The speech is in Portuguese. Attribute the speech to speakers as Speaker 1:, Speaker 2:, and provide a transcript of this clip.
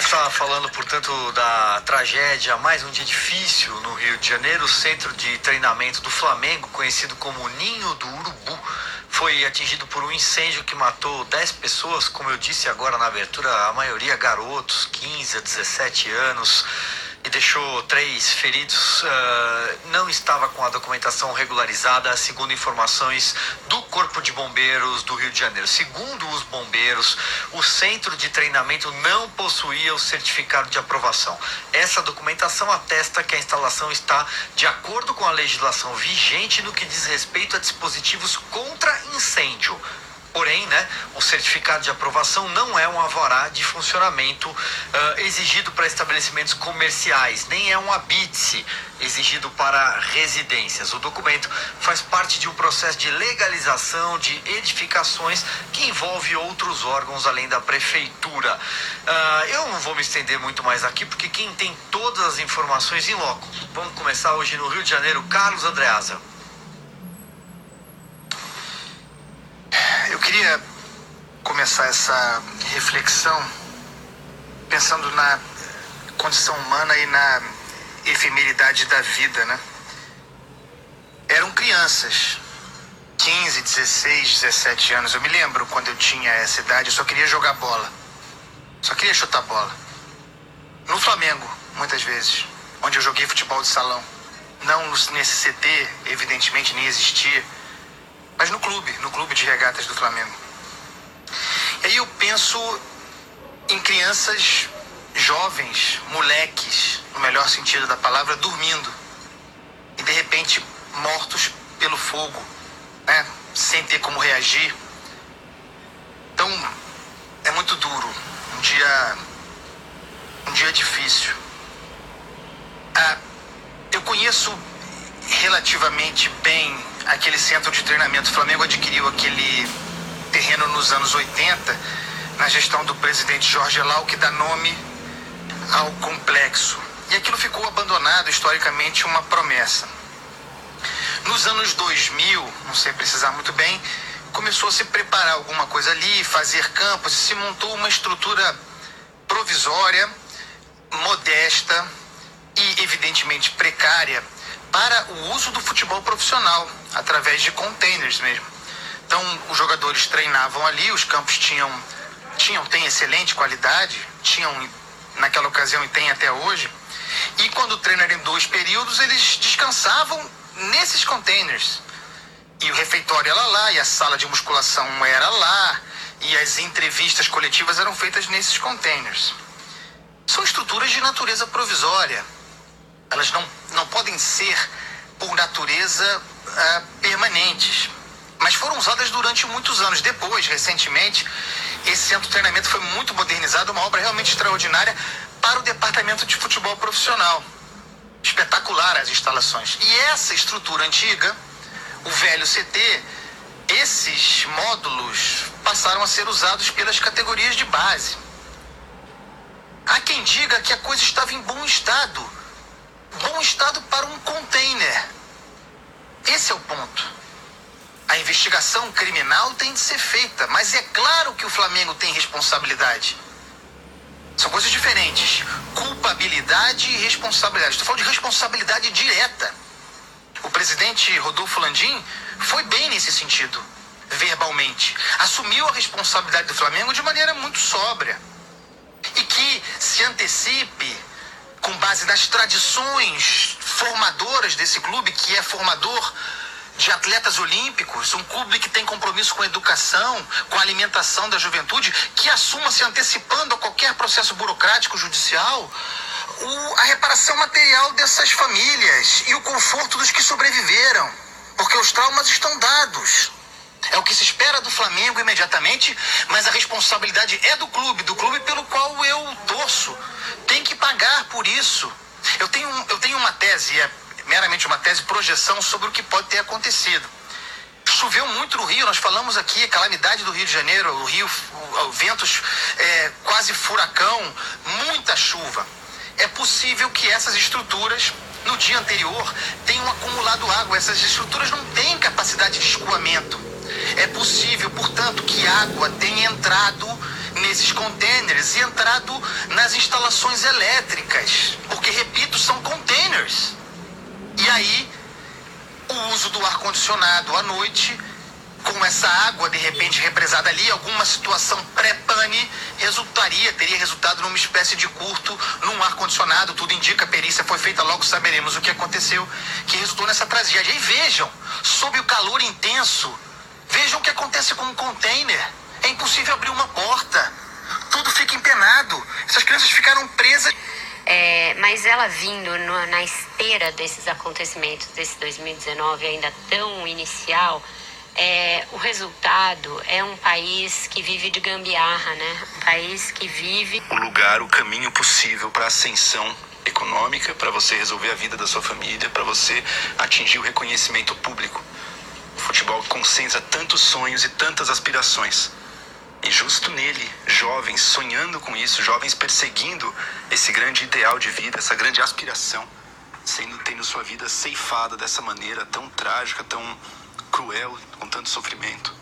Speaker 1: está falando, portanto, da tragédia, mais um dia difícil no Rio de Janeiro. O centro de treinamento do Flamengo, conhecido como Ninho do Urubu, foi atingido por um incêndio que matou 10 pessoas, como eu disse agora na abertura, a maioria garotos, 15 a 17 anos, e deixou 3 feridos. Não estava com a documentação regularizada, segundo informações do Corpo de Bombeiros do Rio de Janeiro. Segundo os bombeiros, o centro de treinamento não possuía o certificado de aprovação. Essa documentação atesta que a instalação está de acordo com a legislação vigente no que diz respeito a dispositivos contra incêndio. Porém, o certificado de aprovação não é um alvará de funcionamento exigido para estabelecimentos comerciais, nem é um habite exigido para residências. O documento faz parte de um processo de legalização de edificações que envolve outros órgãos além da prefeitura. Eu não vou me estender muito mais aqui, porque quem tem todas as informações em loco. Vamos começar hoje no Rio de Janeiro. Carlos Andreasa.
Speaker 2: Eu queria começar essa reflexão pensando na condição humana e na efemeridade da vida, Eram crianças, 15, 16, 17 anos. Eu me lembro quando eu tinha essa idade, eu só queria jogar bola. Só queria chutar bola. No Flamengo, muitas vezes, onde eu joguei futebol de salão. Não nesse CT, evidentemente, nem existia. Mas no clube de regatas do Flamengo. E aí eu penso em crianças jovens, moleques, no melhor sentido da palavra, dormindo. E de repente mortos pelo fogo, sem ter como reagir. Então, é muito duro. Um dia difícil. Eu conheço relativamente bem aquele centro de treinamento. O Flamengo adquiriu aquele terreno nos anos 80, na gestão do presidente Jorge Elal, que dá nome ao complexo. E aquilo ficou abandonado, historicamente, uma promessa. Nos anos 2000, não sei precisar muito bem, começou a se preparar alguma coisa ali, fazer campos, e se montou uma estrutura provisória, modesta e, evidentemente, precária, para o uso do futebol profissional, através de containers mesmo. Então, os jogadores treinavam ali, os campos têm excelente qualidade, tinham naquela ocasião e tem até hoje, e quando o treino era em 2 períodos, eles descansavam nesses containers. E o refeitório era lá, e a sala de musculação era lá, e as entrevistas coletivas eram feitas nesses containers. São estruturas de natureza provisória. Elas não podem ser, por natureza, permanentes. Mas foram usadas durante muitos anos. Depois, recentemente, esse centro de treinamento foi muito modernizado, uma obra realmente extraordinária para o departamento de futebol profissional. Espetacular as instalações. E essa estrutura antiga, o velho CT, esses módulos passaram a ser usados pelas categorias de base. Há quem diga que a coisa estava em bom estado. Bom estado para um container. Esse é o ponto. A investigação criminal tem de ser feita, mas é claro que o Flamengo tem responsabilidade. São coisas diferentes. Culpabilidade e responsabilidade. Estou falando de responsabilidade direta. O presidente Rodolfo Landim foi bem nesse sentido, verbalmente. Assumiu a responsabilidade do Flamengo de maneira muito sóbria. E que se antecipe com base nas tradições formadoras desse clube, que é formador de atletas olímpicos, um clube que tem compromisso com a educação, com a alimentação da juventude, que assuma se antecipando a qualquer processo burocrático judicial, a reparação material dessas famílias e o conforto dos que sobreviveram, porque os traumas estão dados. É o que se espera do Flamengo imediatamente, mas a responsabilidade é do clube pelo qual eu torço. Tem que pagar por isso. Eu tenho uma tese, é meramente uma tese, projeção sobre o que pode ter acontecido. Choveu muito no Rio, nós falamos aqui, a calamidade do Rio de Janeiro, o Rio, ventos quase furacão, muita chuva. É possível que essas estruturas, no dia anterior, tenham acumulado água. Essas estruturas não têm capacidade de escoamento. É possível, portanto, que água tenha entrado nesses containers e entrado nas instalações elétricas, porque, repito, são containers. E aí, o uso do ar-condicionado à noite, com essa água de repente represada ali, alguma situação pré-pane, teria resultado numa espécie de curto num ar-condicionado. Tudo indica, a perícia foi feita, logo saberemos o que aconteceu, que resultou nessa tragédia. E vejam, sob o calor intenso, vejam o que acontece com um container. É impossível abrir uma porta, tudo fica empenado, essas crianças ficaram presas.
Speaker 3: Mas ela vindo na esteira desses acontecimentos desse 2019 ainda tão inicial, o resultado é um país que vive de gambiarra, né? Um país que vive...
Speaker 4: O lugar, o caminho possível para ascensão econômica, para você resolver a vida da sua família, para você atingir o reconhecimento público. O futebol concentra tantos sonhos e tantas aspirações. E justo nele, jovens sonhando com isso, jovens perseguindo esse grande ideal de vida, essa grande aspiração, tendo sua vida ceifada dessa maneira tão trágica, tão cruel, com tanto sofrimento.